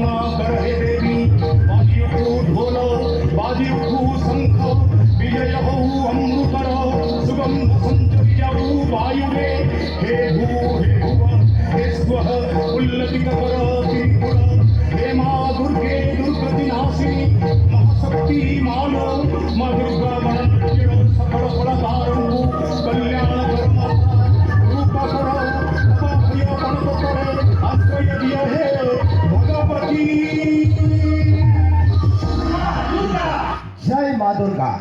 करुणाकर हे देवी बाजी उठू ढोल बाजी उठू शंख विजय होऊ अमृतर सुगंध संचरियाऊ वायुरे हे भू हे भुव हे स्वः उल्लतिक कर त्रिपुर हे मा दुर्गे दुर्गति नाशिनी महाशक्ती मान मा दुर्गा गणपती सकळ फलधारणू कल्याण कर्म रूप कर अभय गणप करे आश्रय दिय हे भगवती जय माँ दुर्गा।